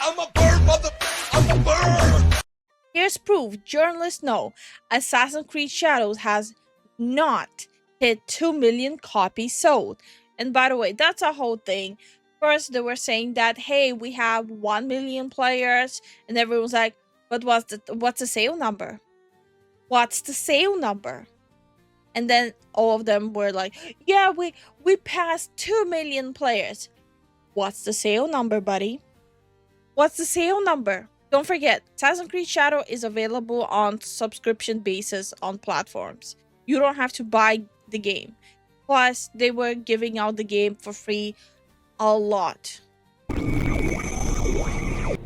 I'm a bird, mother. I'm a bird. Here's proof. Journalists know Assassin's Creed Shadows has not hit 2 million copies sold. And by the way, that's a whole thing. First, they were saying that, hey, we have 1 million players, and everyone's like, but what's the sale number? What's the sale number? And then all of them were like, yeah, we passed 2 million players. What's the sale number, buddy? What's the sale number? Don't forget, Assassin's Creed Shadow is available on subscription basis on platforms. You don't have to buy the game. Plus, they were giving out the game for free a lot.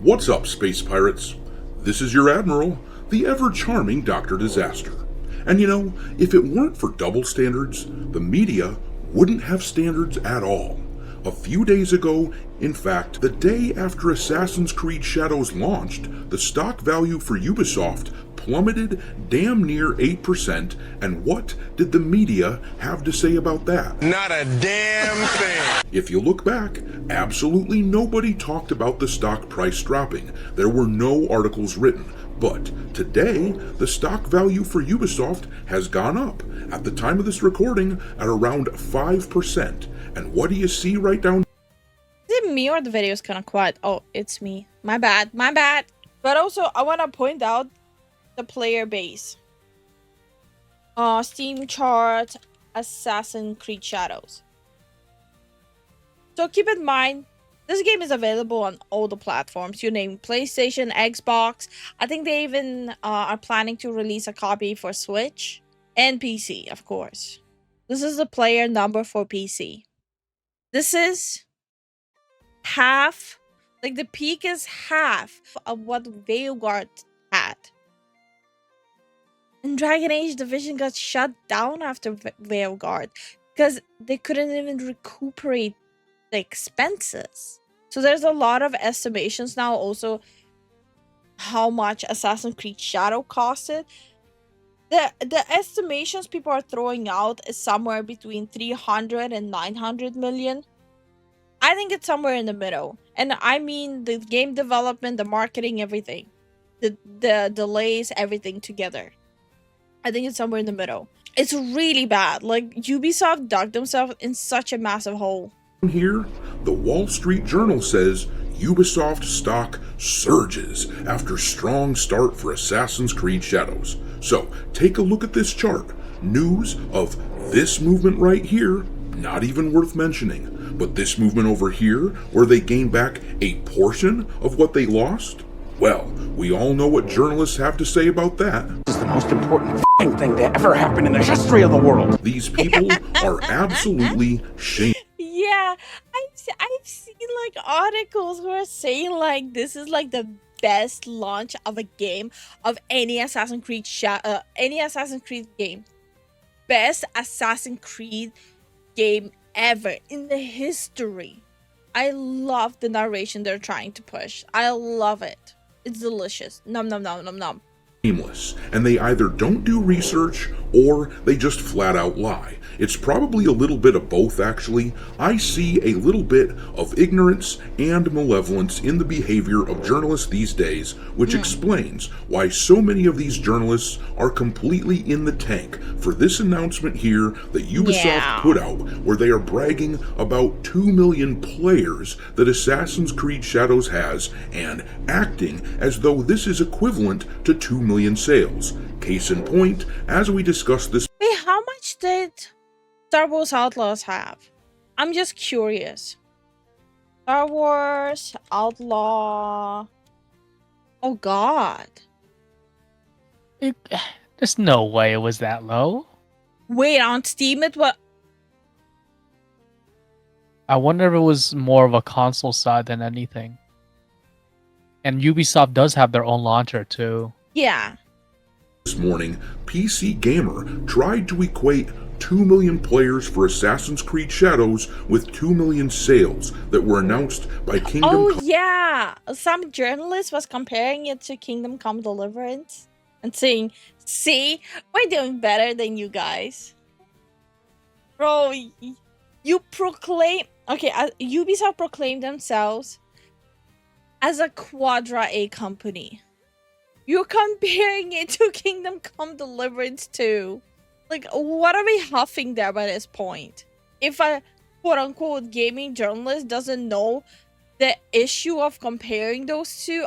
What's up, space pirates? This is your admiral, the ever-charming Dr. Disaster. And you know, if it weren't for double standards, the media wouldn't have standards at all. A few days ago, in fact, the day after Assassin's Creed Shadows launched, the stock value for Ubisoft plummeted damn near 8%, and what did the media have to say about that? Not a damn thing. If you look back, absolutely nobody talked about the stock price dropping. There were no articles written. But today, the stock value for Ubisoft has gone up, at the time of this recording, at around 5%. And what do you see right down? Is it me or the video is kind of quiet? Oh, it's me. My bad. My bad. But also, I want to point out the player base. Steam chart, Assassin's Creed Shadows. So keep in mind, this game is available on all the platforms. You name PlayStation, Xbox. I think they even are planning to release a copy for Switch and PC, of course. This is the player number for PC. This is half, like the peak is half of what Veilguard had. And Dragon Age Division got shut down after Veilguard because they couldn't even recuperate the expenses. So there's a lot of estimations now also how much Assassin's Creed Shadow costed. The estimations people are throwing out is somewhere between 300 and 900 million. I think it's somewhere in the middle. And I mean the game development, the marketing, everything. The delays, everything together. I think it's somewhere in the middle. It's really bad. Like, Ubisoft dug themselves in such a massive hole. Here, the Wall Street Journal says Ubisoft stock surges after strong start for Assassin's Creed Shadows. So, take a look at this chart. News of this movement right here, not even worth mentioning. But this movement over here, where they gain back a portion of what they lost? Well, we all know what journalists have to say about that. This is the most important thing to ever happen in the history of the world. These people are absolutely shameless. Yeah, I've seen like articles who are saying like this is like the best launch of a game of any Assassin's Creed game. Best Assassin's Creed game ever in the history. I love the narration they're trying to push. I love it. It's delicious. Nom nom nom nom nom. And they either don't do research or they just flat out lie. It's probably a little bit of both, actually. I see a little bit of ignorance and malevolence in the behavior of journalists these days, which explains why so many of these journalists are completely in the tank for this announcement here that Ubisoft put out, where they are bragging about 2 million players that Assassin's Creed Shadows has, and acting as though this is equivalent to 2 million sales. Case in point, as we discussed this. Wait, how much did Star Wars Outlaws have? I'm just curious. Star Wars Outlaw. Oh God. There's no way it was that low. Wait, on Steam it was. I wonder if it was more of a console side than anything. And Ubisoft does have their own launcher too. Yeah. This morning, PC Gamer tried to equate 2 million players for Assassin's Creed Shadows with 2 million sales that were announced by Kingdom Oh Come. yeah, some journalist was comparing it to Kingdom Come Deliverance and saying, see, we're doing better than you guys. Bro, you proclaim... Okay, Ubisoft proclaimed themselves as a Quadra A company. You're comparing it to Kingdom Come Deliverance 2. Like, what are we huffing there by this point? If a quote-unquote gaming journalist doesn't know the issue of comparing those two,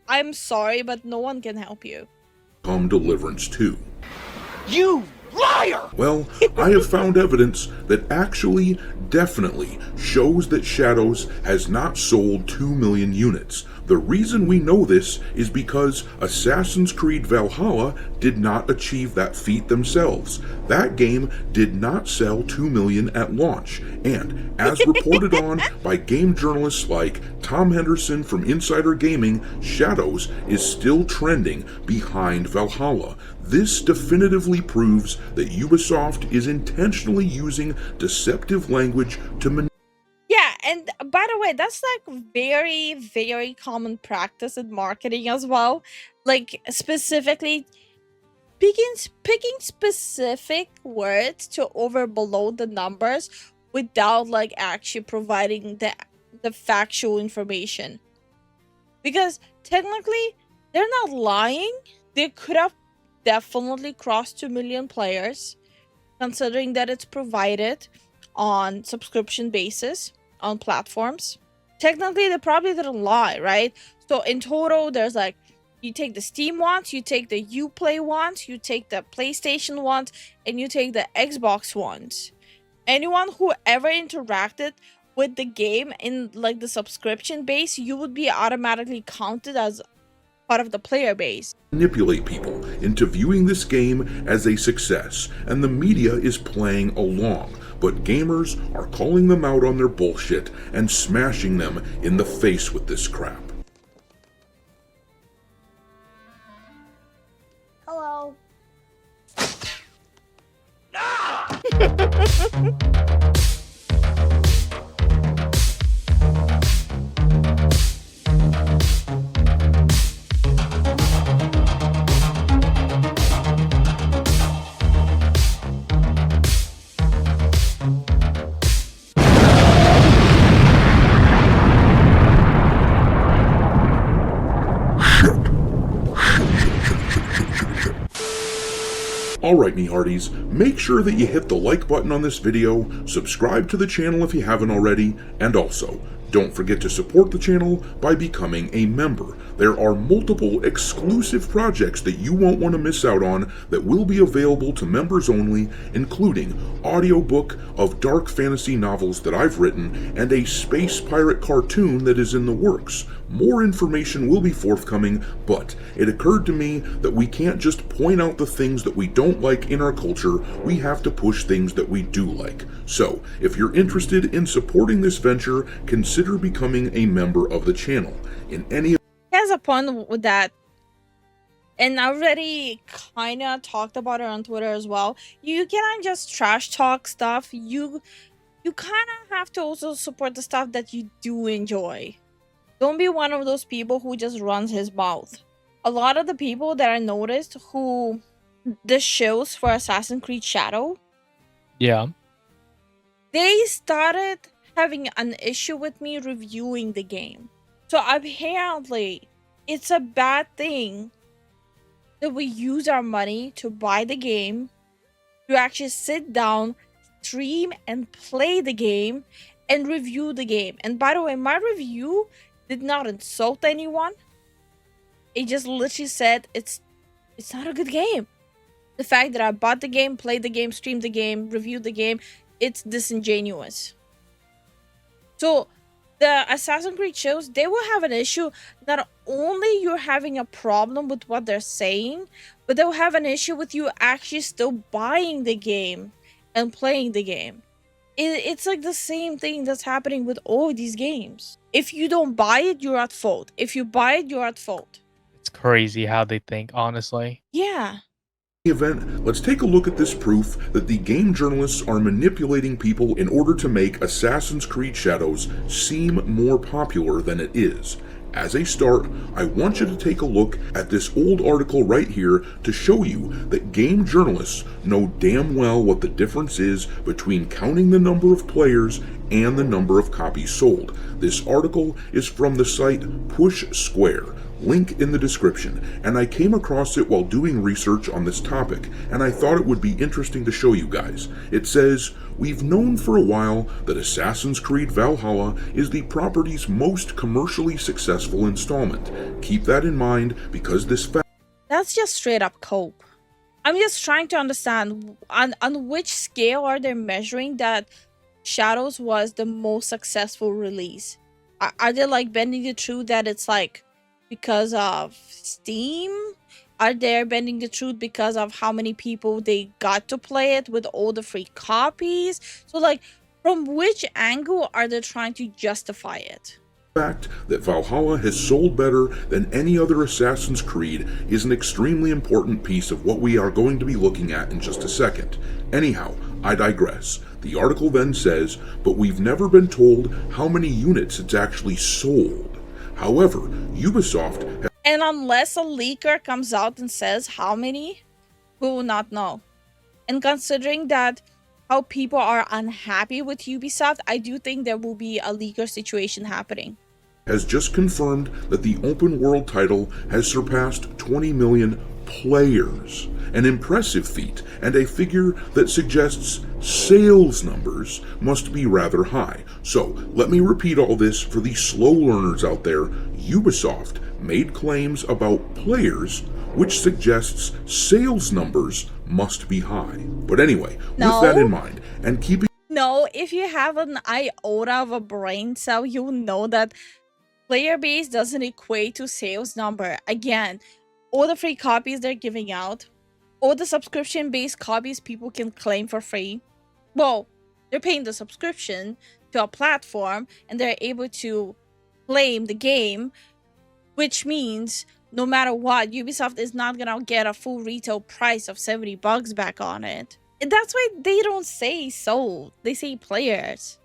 I'm sorry, but no one can help you. Come Deliverance 2. You liar! Well, I have found evidence that actually, definitely, shows that Shadows has not sold 2 million units. The reason we know this is because Assassin's Creed Valhalla did not achieve that feat themselves. That game did not sell 2 million at launch, and as reported on by game journalists like Tom Henderson from Insider Gaming, Shadows is still trending behind Valhalla. This definitively proves that Ubisoft is intentionally using deceptive language to manipulate. Yeah, and by the way, that's like very, very common practice in marketing as well. Like specifically picking specific words to overbloat the numbers without like actually providing the factual information. Because technically, they're not lying. They could have definitely crossed 2 million players, considering that it's provided on subscription basis on platforms. Technically, they probably didn't lie, right? So in total, there's like, you take the Steam ones, you take the Uplay ones, you take the PlayStation ones, and you take the Xbox ones. Anyone who ever interacted with the game in like the subscription base, you would be automatically counted as part of the player base. Manipulate people into viewing this game as a success, and the media is playing along. But gamers are calling them out on their bullshit and smashing them in the face with this crap. Hello. Alright, me hearties, make sure that you hit the like button on this video, subscribe to the channel if you haven't already, and also, don't forget to support the channel by becoming a member. There are multiple exclusive projects that you won't want to miss out on that will be available to members only, including audiobook of dark fantasy novels that I've written and a space pirate cartoon that is in the works. More information will be forthcoming, but it occurred to me that we can't just point out the things that we don't like in our culture, we have to push things that we do like. So, if you're interested in supporting this venture, consider becoming a member of the channel. In any Here's a point with that, and I already kind of talked about it on Twitter as well. You cannot just trash talk stuff. You kind of have to also support the stuff that you do enjoy. Don't be one of those people who just runs his mouth. A lot of the people that I noticed who the shows for Assassin's Creed Shadow, Yeah. they started having an issue with me reviewing the game. So apparently, it's a bad thing that we use our money to buy the game, to actually sit down, stream, and play the game, and review the game. And by the way, my review did not insult anyone. It just literally said it's not a good game. The fact that I bought the game, played the game, streamed the game, reviewed the game, it's disingenuous. So the Assassin's Creed shows, they will have an issue. Not only you're having a problem with what they're saying, but they'll have an issue with you actually still buying the game and playing the game. It's like the same thing that's happening with all these games. If you don't buy it, you're at fault. If you buy it, you're at fault. It's crazy how they think, honestly. Yeah. event, let's take a look at this proof that the game journalists are manipulating people in order to make Assassin's Creed Shadows seem more popular than it is. As a start, I want you to take a look at this old article right here to show you that game journalists know damn well what the difference is between counting the number of players and the number of copies sold. This article is from the site Push Square, link in the description, and I came across it while doing research on this topic, and I thought it would be interesting to show you guys. It says, "We've known for a while that Assassin's Creed Valhalla is the property's most commercially successful installment. Keep that in mind because this fact..." That's just straight up cope. I'm just trying to understand on which scale are they measuring that Shadows was the most successful release. Are they like bending the truth that it's like because of Steam? Are they bending the truth because of how many people they got to play it with all the free copies? So like, from which angle are they trying to justify it? The fact that Valhalla has sold better than any other Assassin's Creed is an extremely important piece of what we are going to be looking at in just a second. Anyhow, I digress. The article then says, "But we've never been told how many units it's actually sold." However, Ubisoft has... And unless a leaker comes out and says how many, we will not know. And considering that how people are unhappy with Ubisoft, I do think there will be a leaker situation happening. has just confirmed that the open world title has surpassed 20 million players, an impressive feat and a figure that suggests sales numbers must be rather high. So let me repeat all this for the slow learners out there. Ubisoft made claims about players, which suggests sales numbers must be high. But anyway, No. with that in mind, and keeping... No, if you have an iota of a brain cell, you'll know that player base doesn't equate to sales number. Again, all the free copies they're giving out, all the subscription-based copies people can claim for free. Well, they're paying the subscription to a platform and they're able to claim the game, which means no matter what, Ubisoft is not gonna get a full retail price of $70 back on it. That's why they don't say sold, they say players.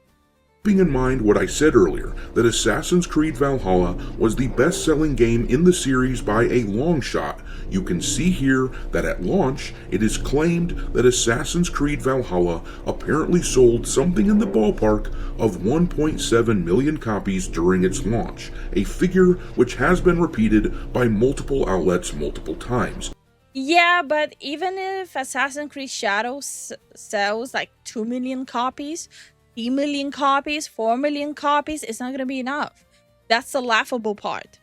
Keeping in mind what I said earlier, that Assassin's Creed Valhalla was the best-selling game in the series by a long shot, you can see here that at launch, it is claimed that Assassin's Creed Valhalla apparently sold something in the ballpark of 1.7 million copies during its launch, a figure which has been repeated by multiple outlets multiple times. Yeah, but even if Assassin's Creed Shadows sells like 2 million copies, 3 million copies, 4 million copies, it's not going to be enough. That's the laughable part.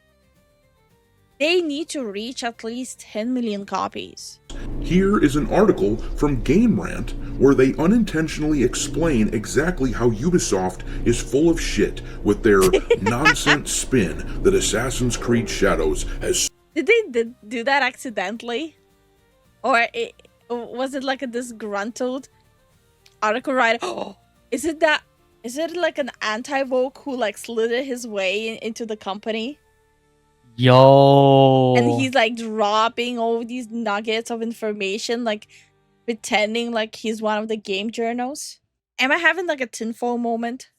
They need to reach at least 10 million copies. Here is an article from Game Rant where they unintentionally explain exactly how Ubisoft is full of shit with their nonsense spin that Assassin's Creed Shadows has... Did they do that accidentally? Or was it like a disgruntled article writer? Oh, is it like an anti-woke who like slithered his way into the company? Yo. And he's like dropping all these nuggets of information, like pretending like he's one of the game journals. Am I having like a tinfoil moment?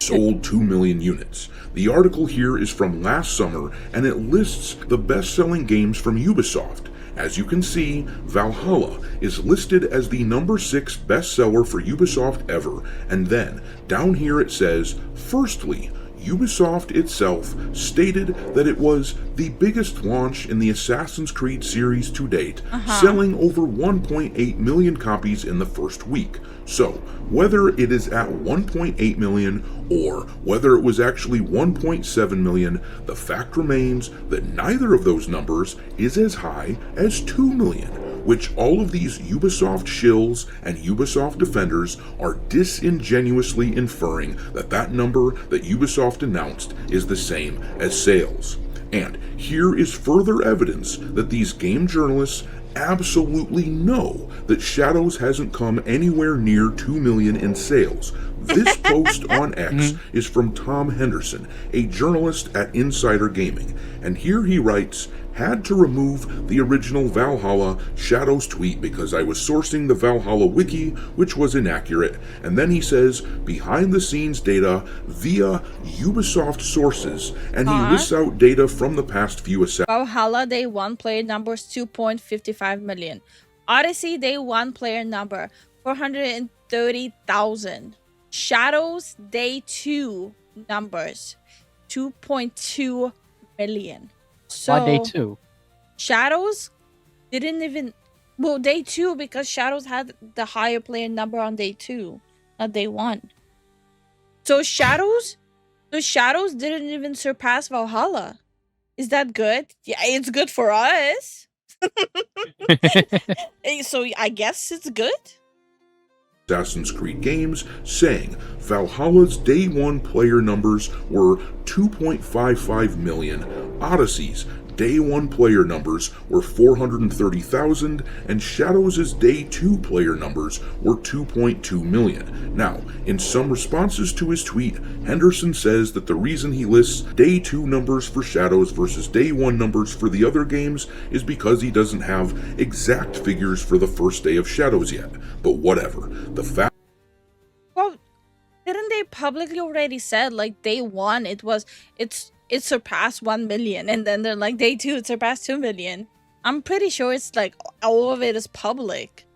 sold 2 million units. The article here is from last summer and it lists the best-selling games from Ubisoft. As you can see, Valhalla is listed as the number 6 bestseller for Ubisoft ever, and then down here it says, firstly, Ubisoft itself stated that it was the biggest launch in the Assassin's Creed series to date, selling over 1.8 million copies in the first week. So, whether it is at 1.8 million or whether it was actually 1.7 million, the fact remains that neither of those numbers is as high as 2 million, which all of these Ubisoft shills and Ubisoft defenders are disingenuously inferring that that number that Ubisoft announced is the same as sales. And here is further evidence that these game journalists absolutely know that Shadows hasn't come anywhere near 2 million in sales. This post on X is from Tom Henderson, a journalist at Insider Gaming, and here he writes, "Had to remove the original Valhalla Shadows tweet because I was sourcing the Valhalla wiki, which was inaccurate." And then he says, "Behind the scenes data via Ubisoft sources," and he lists out data from the past few Valhalla Day 1 player numbers 2.55 million. Odyssey Day 1 player number 430,000. Shadows Day 2 numbers 2.2 million. So Why day 2? Shadows didn't even, well, day 2 because Shadows had the higher player number on day 2, not day 1. So Shadows didn't even surpass Valhalla. Is that good? Yeah, it's good for us. So I guess it's good. Assassin's Creed games, saying Valhalla's day 1 player numbers were 2.55 million, Odyssey's day 1 player numbers were 430,000, and Shadows' day 2 player numbers were 2.2 million. Now, in some responses to his tweet, Henderson says that the reason he lists day 2 numbers for Shadows versus day 1 numbers for the other games is because he doesn't have exact figures for the first day of Shadows yet. But whatever. The fact Well, didn't they publicly already said like day 1 it surpassed 1 million, and then they're like day 2 it surpassed 2 million. I'm pretty sure it's like all of it is public.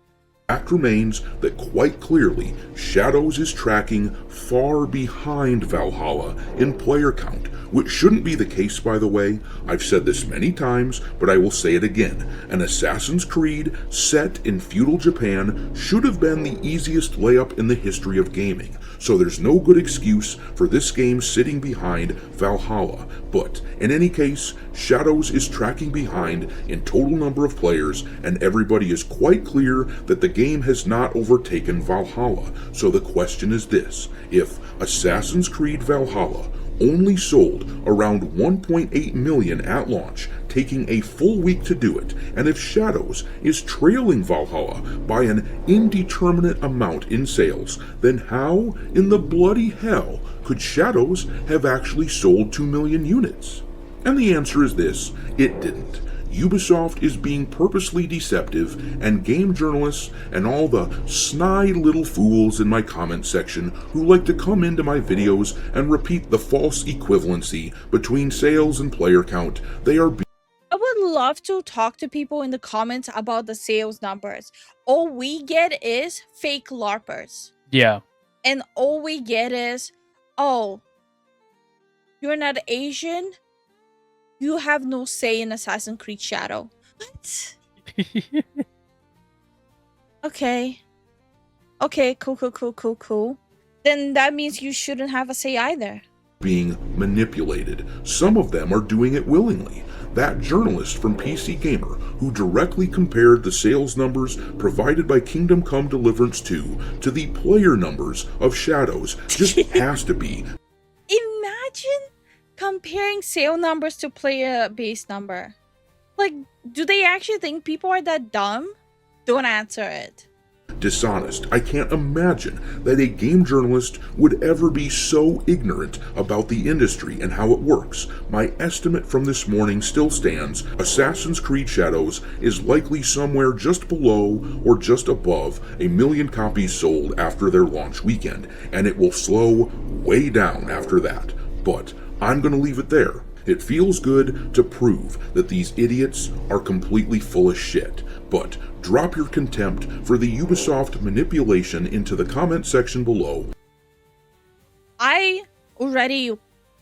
fact remains that quite clearly Shadows is tracking far behind Valhalla in player count, which shouldn't be the case, by the way. I've said this many times, but I will say it again. An Assassin's Creed set in feudal Japan should have been the easiest layup in the history of gaming, so there's no good excuse for this game sitting behind Valhalla. But in any case, Shadows is tracking behind in total number of players, and everybody is quite clear that the game has not overtaken Valhalla. So the question is this: if Assassin's Creed Valhalla only sold around 1.8 million at launch, taking a full week to do it, and if Shadows is trailing Valhalla by an indeterminate amount in sales, then how in the bloody hell could Shadows have actually sold 2 million units? And the answer is this: it didn't. Ubisoft is being purposely deceptive, and game journalists and all the snide little fools in my comment section who like to come into my videos and repeat the false equivalency between sales and player count, they are I would love to talk to people in the comments about the sales numbers. All we get is fake LARPers. Yeah. And all we get is, oh, you're not Asian? You have no say in Assassin's Creed Shadow. What? Okay. Okay, cool. Then that means you shouldn't have a say either. being manipulated. Some of them are doing it willingly. That journalist from PC Gamer, who directly compared the sales numbers provided by Kingdom Come Deliverance 2 to the player numbers of Shadows, just has to be. Imagine comparing sale numbers to player base number. Like, do they actually think people are that dumb? Don't answer it. Dishonest. I can't imagine that a game journalist would ever be so ignorant about the industry and how it works. My estimate from this morning still stands. Assassin's Creed Shadows is likely somewhere just below or just above 1 million copies sold after their launch weekend, and it will slow way down after that. But I'm going to leave it there. It feels good to prove that these idiots are completely full of shit, but drop your contempt for the Ubisoft manipulation into the comment section below. I already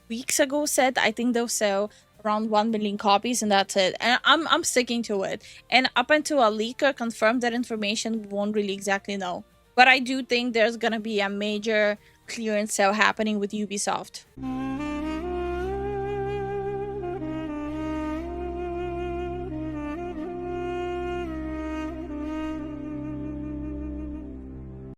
weeks ago said I think they'll sell around 1 million copies and that's it. And I'm sticking to it. And up until a leaker confirmed that information, we won't really exactly know. But I do think there's gonna be a major clearance sale happening with Ubisoft.